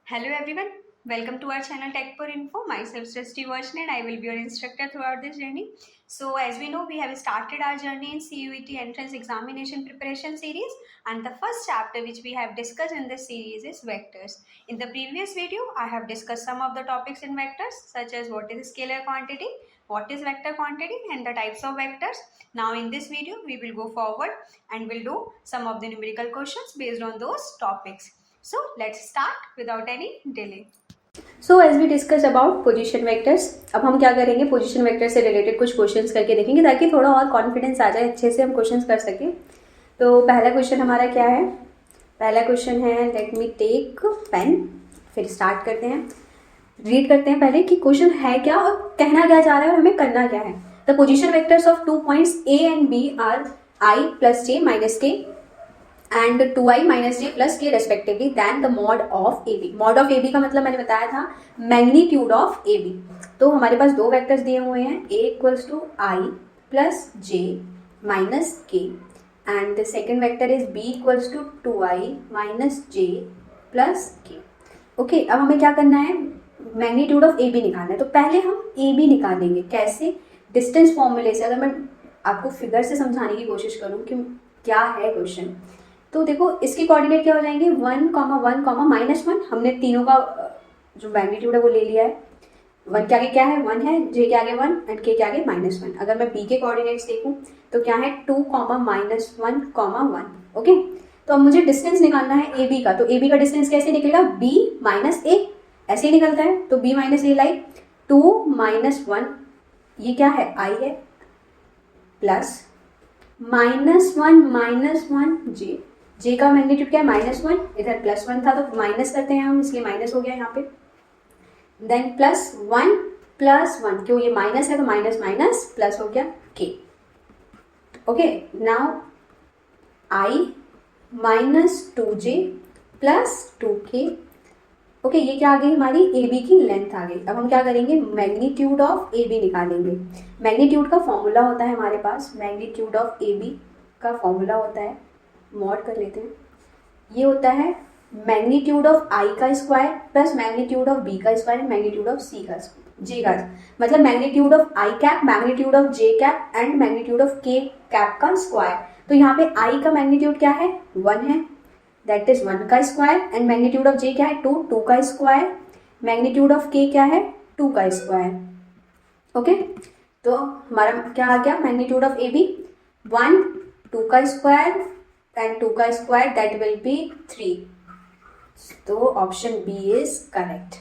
Hello everyone, welcome to our channel Tech for Info. Myself Srishti Varshney and I will be your instructor throughout this journey. So as we know, we have started our journey in CUET entrance examination preparation series, and the first chapter which we have discussed in this series is vectors. In the previous video, I have discussed some of the topics in vectors such as what is scalar quantity, what is vector quantity and the types of vectors. Now in this video, we will go forward and will do some of the numerical questions based on those topics. So let's start without any delay. So as we discuss about position vectors, अब हम क्या करेंगे, position vector से related कुछ questions करके देखेंगे ताकि थोड़ा और कॉन्फिडेंस आ जाए, अच्छे से हम क्वेश्चंस कर सकें। तो पहला क्वेश्चन हमारा क्या है, पहला क्वेश्चन है, लेट मी टेक पेन, फिर स्टार्ट करते हैं, रीड करते हैं पहले कि क्वेश्चन है क्या और कहना क्या जा रहा है और हमें करना क्या है। The position vectors of 2 points A and B are i plus j minus k and 2i minus j plus k respectively then the mod of A B. Mod of A B का मतलब मैंने बताया था magnitude of A B. तो हमारे पास दो vectors दिए हुए हैं, a equals to i plus j minus k and the second vector is b equals to 2i minus j plus k. Okay, अब हमें क्या करना है, मैग्नीट्यूड ऑफ ए बी निकालना है। तो पहले हम ए बी निकालेंगे, कैसे, डिस्टेंस फॉर्मूले से। अगर मैं आपको फिगर से समझाने की कोशिश करूँ कि क्या है क्वेश्चन, तो देखो इसके कोऑर्डिनेट क्या हो जाएंगे, 1, 1, -1। हमने तीनों का जो मैग्नीट्यूड है वो ले लिया है। 1 के आगे क्या है, 1 है, जे के आगे 1 एंड के आगे -1। अगर मैं बी के कोऑर्डिनेट्स देखूं तो क्या है, 2, -1, 1। ओके, तो अब मुझे डिस्टेंस निकालना है ए बी का। तो ए बी का डिस्टेंस कैसे निकलेगा, b माइनस ए, ऐसे ही निकलता है। तो b माइनस ए लाइक 2 -1, ये क्या है, i है, प्लस -1 जे, जे का मैग्नीट्यूड क्या है, -1, इधर +1 था तो माइनस करते हैं हम, इसलिए माइनस हो गया यहाँ पे। देन +1 क्यों, ये माइनस है तो माइनस माइनस प्लस हो गया के। Okay, now i -2j plus 2k। Okay, ये क्या आ गई, हमारी ए बी की लेंथ आ गई। अब हम क्या करेंगे, मैग्नीट्यूड ऑफ ए बी निकालेंगे। मैग्नीट्यूड का फॉर्मूला होता है हमारे पास, मैग्नीट्यूड ऑफ ए बी का फॉर्मूला होता है, मॉड कर लेते हैं, ये होता है मैग्नीट्यूड ऑफ आई का square plus magnitude of B का square and magnitude of C का जे का, मतलब magnitude of I cap, magnitude of J cap and magnitude of K cap का स्क्वायर। तो यहाँ पे आई का मैग्नीट्यूड क्या है, 1 है, दैट इज 1 का स्क्वायर, एंड मैग्नीट्यूड ऑफ जे क्या है, 2 का स्क्वायर, मैग्नीट्यूड ऑफ के क्या है, 2 का स्क्वायर। ओके, तो हमारा क्या आ गया, मैग्नीट्यूड ऑफ ए बी 1, 2 का स्क्वायर एंड 2 का स्क्वायर, दैट विल बी 3। तो ऑप्शन बी इज करेक्ट।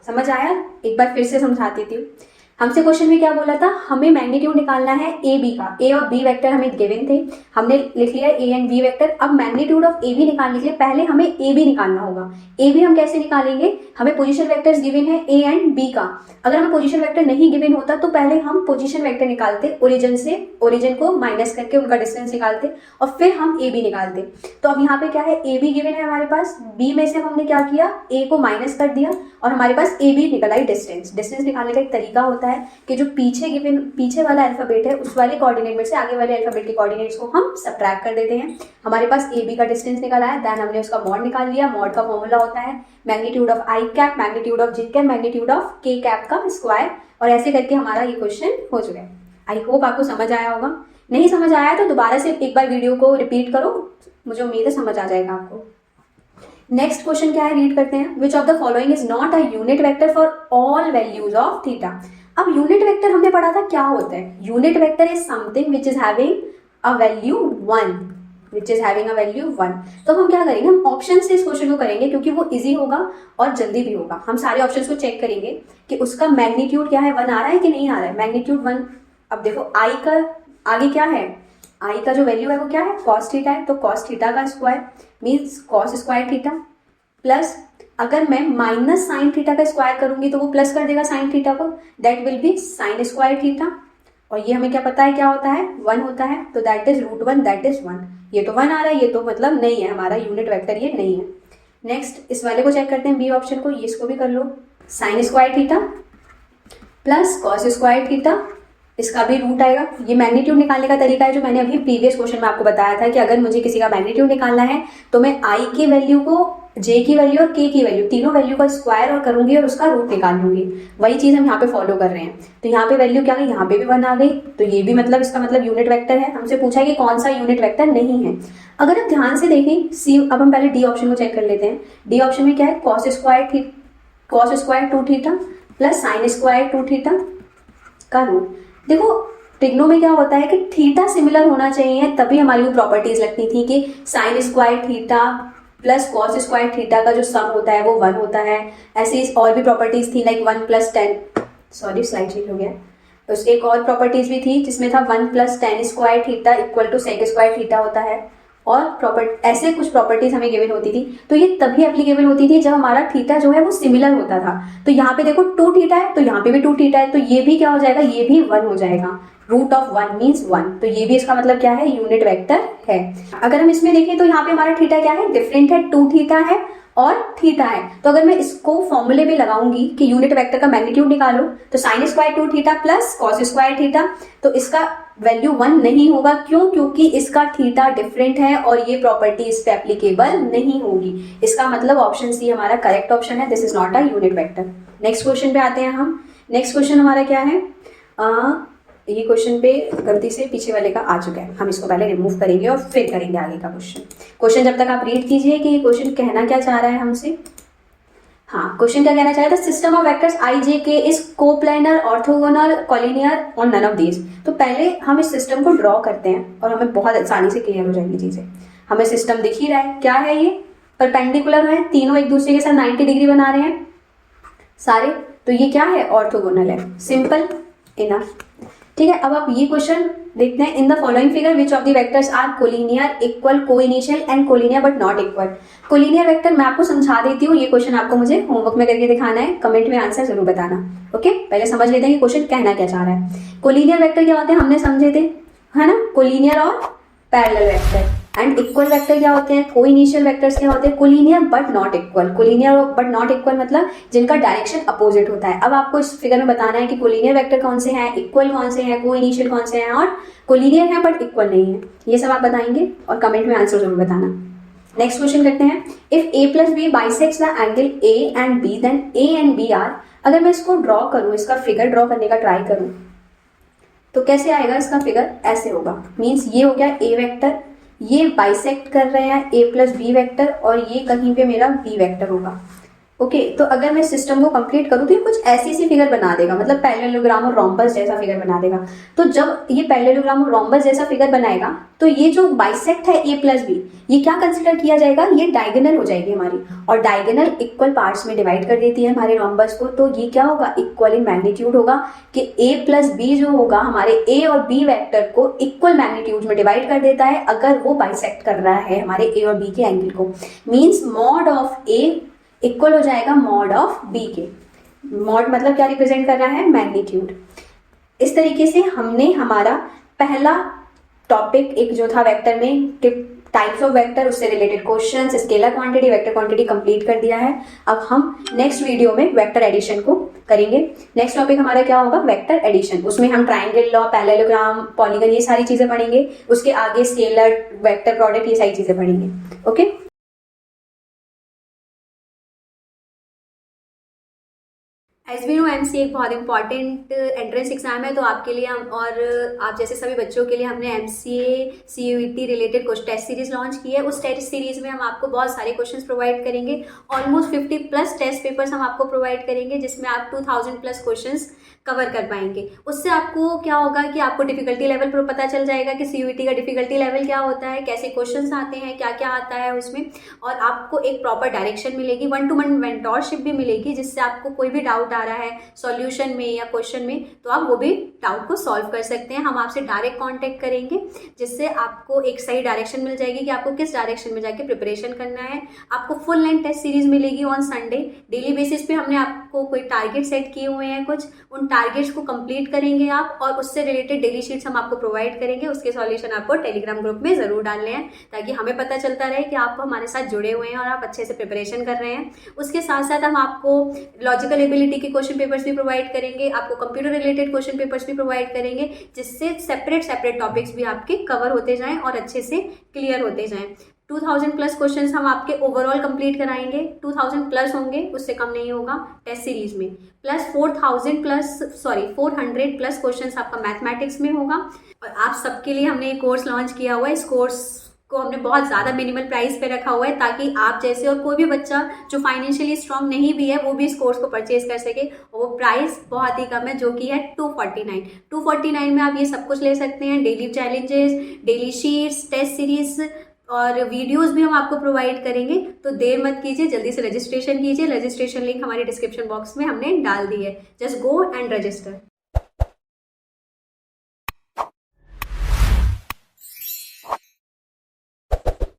समझ आया, एक बार फिर से समझाती थी। हमसे क्वेश्चन में क्या बोला था, हमें मैग्नीट्यूड निकालना है ए बी का। ए और बी वेक्टर हमें गिवन थे, हमने लिख लिया ए एंड बी वेक्टर। अब मैग्नीट्यूड ऑफ ए बी निकालने के लिए पहले हमें ए बी निकालना होगा। ए बी हम कैसे निकालेंगे, हमें पोजीशन वेक्टर्स गिवन है ए एंड बी का। अगर हमें पोजीशन वेक्टर नहीं गिवन होता तो पहले हम पोजीशन वेक्टर निकालते, ओरिजिन से, ओरिजिन को माइनस करके उनका डिस्टेंस निकालते और फिर हम ए बी निकालते। तो अब यहाँ पे क्या है, ए बी गिवन है हमारे पास, बी में से हमने क्या किया, ए को माइनस कर दिया और हमारे पास ए बी निकल आई डिस्टेंस। डिस्टेंस निकालने का एक तरीका होता है कि जो पीछे वाला अल्फाबेट है उस वाले कोऑर्डिनेट में से आगे वाले अल्फाबेट के कोऑर्डिनेट्स को हम सबट्रैक्ट कर देते हैं। हमारे पास ए बी का डिस्टेंस निकल आया, देन हमने उसका मॉड निकाल लिया। मॉड का फॉर्मूला होता है magnitude of I cap, magnitude of J cap, magnitude of K cap का स्क्वायर, और ऐसे करके हमारा ये क्वेश्चन हो चुका है। आई होप आपको समझ आया होगा। नहीं समझ आया तो दोबारा से एक बार वीडियो को रिपीट करो, मुझे उम्मीद है समझ आ जाएगा आपको। नेक्स्ट क्वेश्चन क्या है, रीड करते हैं। विच of the following is not a unit vector for all values of theta. अब यूनिट वेक्टर हमने पढ़ा था क्या होता है, unit vector is something which is having a value 1, which is having a value 1। तो हम क्या करेंगे, हम ऑप्शन से इस क्वेश्चन को करेंगे क्योंकि वो इजी होगा और जल्दी भी होगा। हम सारे ऑप्शंस को चेक करेंगे कि उसका मैग्नीट्यूड क्या है, 1 आ रहा है कि नहीं आ रहा है, मैग्नीट्यूड 1। अब देखो आई का आगे क्या है, आई का जो वैल्यू है वो क्या है, कॉस थीटा है, तो कॉस थीटा का square means cos square theta, plus अगर मैं माइनस साइन थीटा का स्क्वायर करूंगी तो वो प्लस कर देगा साइन थीटा को, that will be sign square theta. और ये हमें क्या पता है क्या होता है, 1 होता है, तो दैट इज √1, दैट इज 1। ये तो 1 आ रहा है, ये तो मतलब नहीं है हमारा यूनिट वेक्टर, ये नहीं है। नेक्स्ट इस वाले को चेक करते हैं, बी ऑप्शन को, ये इसको भी कर लो, sine square theta plus cos square theta, इसका भी रूट आएगा। ये मैग्नीट्यूड निकालने का तरीका है जो मैंने अभी प्रीवियस क्वेश्चन में आपको बताया था कि अगर मुझे किसी का मैग्नीट्यूड निकालना है तो मैं आई की वैल्यू को जे की वैल्यू और के की वैल्यू, तीनों वैल्यू का स्क्वायर और करूंगी और उसका रूट निकाल लूंगी। वही चीज हम यहाँ पे फॉलो कर रहे हैं। तो यहाँ पे वैल्यू क्या गई, यहाँ पे भी 1 आ गई, तो ये भी मतलब इसका मतलब यूनिट वेक्टर है। हमसे पूछा है कि कौन सा यूनिट वेक्टर नहीं है। अगर आप ध्यान से देखें सी, अब हम पहले डी ऑप्शन को चेक कर लेते हैं। डी ऑप्शन में क्या है, cos square 2 theta plus sine square 2 theta का रूट। देखो ट्रिग्नो में क्या होता है कि थीटा सिमिलर होना चाहिए, तभी हमारी वो प्रॉपर्टीज लगती थी कि sign square theta plus cos square theta का जो सम होता है वो 1 होता है। ऐसी और भी प्रॉपर्टीज थी like 1 plus 10, sorry slide change हो गया, उस एक और प्रॉपर्टीज भी थी जिसमें था 1 plus 10 square theta equal to sec square theta होता है। और ऐसे कुछ प्रॉपर्टीज हमें गिवन होती थी, तो ये तभी एप्लीकेबल होती थी जब हमारा थीटा जो है वो सिमिलर होता था। तो यहाँ पे देखो 2 थीटा है, तो यहाँ पे भी 2 थीटा है, तो ये भी क्या हो जाएगा, ये भी 1 हो जाएगा। रूट ऑफ 1 मीन्स 1, तो ये भी इसका मतलब क्या है, यूनिट वेक्टर है। अगर हम इसमें देखें तो यहाँ पे हमारा थीटा क्या है, डिफरेंट है, 2 थीटा है और थीटा है। तो अगर मैं इसको फॉर्मूले में लगाऊंगी कि यूनिट वेक्टर का मैग्नीट्यूड निकालो, तो sine square 2 theta plus cos square theta, तो इसका वैल्यू 1 नहीं होगा। क्यों? क्योंकि इसका थीटा डिफरेंट है और ये प्रॉपर्टी इस पे एप्लीकेबल नहीं होगी। इसका मतलब ऑप्शन सी हमारा करेक्ट ऑप्शन है, this is not a unit vector. Next question पे आते हैं हम। नेक्स्ट क्वेश्चन हमारा क्या है, ये क्वेश्चन पे गलती से पीछे वाले का आ चुका है, हम इसको पहले रिमूव करेंगे और फिर करेंगे आगे का क्वेश्चन जब तक आप रीड कीजिए कि ये क्वेश्चन कहना क्या चाह रहा है हमसे। हाँ, क्वेश्चन क्या कहना चाह रहा था, system of vectors I J K is coplanar orthogonal collinear on none of these. तो पहले हम इस सिस्टम को ड्रॉ करते हैं और हमें बहुत आसानी से क्लियर हो जाएंगी चीजें। हमें सिस्टम दिख ही रहा है, क्या है ये, परपेंडिकुलर है, तीनों एक दूसरे के साथ 90 डिग्री बना रहे हैं सारे, तो ये क्या है, ऑर्थोगोनल है, सिंपल इनफ। ठीक है, अब आप ये क्वेश्चन देखते हैं, in the following figure which of the vectors are collinear equal coinitial and collinear but not equal. Collinear vector मैं आपको समझा देती हूँ, ये क्वेश्चन आपको मुझे होमवर्क में करके दिखाना है, कमेंट में आंसर जरूर बताना। ओके, पहले समझ लेते हैं कि क्वेश्चन कहना क्या चाह रहा है। कोलिनियर वेक्टर क्या होते हैं, हमने समझे थे, है ना, कोलिनियर और parallel vector. And equal vector क्या होते हैं, कोइनिशियल वेक्टर्स क्या होते हैं, collinear but not equal. Collinear but not equal मतलब जिनका डायरेक्शन अपोजिट होता है। अब आपको इस फिगर में बताना है कि कोलिनियर वेक्टर कौन से हैं, इक्वल कौन से हैं, कोइनिशियल कौन से हैं और कोलिनियर है बट इक्वल नहीं है। ये सब आप बताएंगे और कमेंट में आंसर जरूर बताना। नेक्स्ट क्वेश्चन करते हैं, if A plus B bisects the angle A and B then A and B are. अगर मैं इसको ड्रॉ करूं, इसका फिगर ड्रॉ करने का ट्राई करूं, तो कैसे आएगा इसका फिगर, ऐसे होगा। मीन्स ये हो गया ए वेक्टर, ये बाइसेक्ट कर रहे हैं ए प्लस बी वेक्टर और ये कहीं पे मेरा बी वेक्टर होगा। ओके, तो अगर मैं सिस्टम को कंप्लीट करूँ तो ये कुछ ऐसी सी फिगर बना देगा, मतलब पैरेललोग्राम और रोम्बस जैसा फिगर बना देगा। तो जब ये पैरेललोग्राम और रोम्बस जैसा फिगर बनाएगा तो ये जो बाइसेक्ट है ए प्लस बी, ये क्या कंसिडर किया जाएगा, ये डायगोनल हो जाएगी हमारी, और डायगोनल इक्वल पार्ट्स में डिवाइड कर देती है हमारे रोम्बस को। तो ये क्या होगा, इक्वल इन मैग्नीट्यूड होगा कि ए प्लस बी जो होगा हमारे ए और बी वेक्टर को इक्वल मैग्नीट्यूड में डिवाइड कर देता है अगर वो बाइसेक्ट कर रहा है हमारे ए और बी के एंगल को। Means mod of A equal हो जाएगा मॉड ऑफ बी के। मॉड मतलब क्या रिप्रेजेंट कर रहा है, मैग्नीट्यूड। इस तरीके से हमने हमारा पहला टॉपिक एक जो था वेक्टर में कि टाइप्स ऑफ वेक्टर, उससे related questions, scalar quantity, vector quantity complete कर दिया है। अब हम नेक्स्ट वीडियो में वेक्टर एडिशन को करेंगे। नेक्स्ट टॉपिक हमारा क्या होगा, वेक्टर एडिशन। उसमें हम ट्राइंगल लॉ, पैरेललोग्राम, पॉलीगन, ये सारी चीजें पढ़ेंगे। उसके आगे स्केलर, वेक्टर प्रोडक्ट, ये सारी चीजें पढ़ेंगे। Okay, S B no MCA एक बहुत इंपॉर्टेंट एंट्रेंस एग्जाम है, तो आपके लिए हम और आप जैसे सभी बच्चों के लिए हमने एमसीए सीयूईटी रिलेटेड कुछ टेस्ट सीरीज लॉन्च की है। उस टेस्ट सीरीज में हम आपको बहुत सारे क्वेश्चंस प्रोवाइड करेंगे। ऑलमोस्ट 50 प्लस टेस्ट पेपर्स हम आपको प्रोवाइड करेंगे, जिसमें आप 2000 प्लस क्वेश्चंस कवर कर पाएंगे। उससे आपको क्या होगा कि आपको डिफिकल्टी लेवल पर पता चल जाएगा कि सीयूईटी का डिफिकल्टी लेवल क्या होता है, कैसे क्वेश्चंस आते हैं, क्या क्या आता है उसमें, और आपको एक प्रॉपर डायरेक्शन मिलेगी, 1-to-1 मेंटोरशिप भी मिलेगी, जिससे आपको कोई भी डाउट आ रहा है सॉल्यूशन में या क्वेश्चन में, तो आप वो भी डाउट को सॉल्व कर सकते हैं। हम आपसे डायरेक्ट कांटेक्ट करेंगे, जिससे आपको एक सही डायरेक्शन मिल जाएगी कि आपको किस डायरेक्शन में जाके प्रिपरेशन करना है। आपको फुल लेंथ टेस्ट सीरीज मिलेगी ऑन संडे। डेली बेसिस पे हमने आपको कोई टारगेट सेट किए हुए हैं कुछ, उन टारगेट्स को कंप्लीट करेंगे आप, और उससे रिलेटेड डेली शीट्स हम आपको प्रोवाइड करेंगे। उसके सॉल्यूशन आपको टेलीग्राम ग्रुप में जरूर डालने हैं, ताकि हमें पता चलता रहे कि आप हमारे साथ जुड़े हुए हैं और आप अच्छे से प्रिपरेशन कर रहे हैं। उसके साथ साथ हम आपको लॉजिकल एबिलिटी के क्वेश्चन पेपर्स भी प्रोवाइड करेंगे, आपको कंप्यूटर रिलेटेड क्वेश्चन पेपर्स भी प्रोवाइड करेंगे, जिससे सेपरेट टॉपिक्स भी आपके कवर होते जाएं और अच्छे से क्लियर होते जाएं। 2000 प्लस क्वेश्चंस हम आपके ओवरऑल कंप्लीट कराएंगे, 2000 प्लस होंगे, उससे कम नहीं होगा टेस्ट सीरीज में, प्लस 400 प्लस क्वेश्चंस आपका मैथमेटिक्स में होगा। और आप सबके लिए हमने एक कोर्स लॉन्च किया हुआ है, इस कोर्स को हमने बहुत ज़्यादा मिनिमल प्राइस पे रखा हुआ है ताकि आप जैसे और कोई भी बच्चा जो फाइनेंशियली स्ट्रांग नहीं भी है वो भी इस कोर्स को परचेज कर सके। और वो प्राइस बहुत ही कम है जो कि है 249 में आप ये सब कुछ ले सकते हैं। Daily challenges, daily sheets, test series और वीडियोस भी हम आपको प्रोवाइड करेंगे। तो देर मत कीजिए, जल्दी से रजिस्ट्रेशन कीजिए। रजिस्ट्रेशन लिंक हमारे डिस्क्रिप्शन बॉक्स में हमने डाल दी है, जस्ट गो एंड रजिस्टर।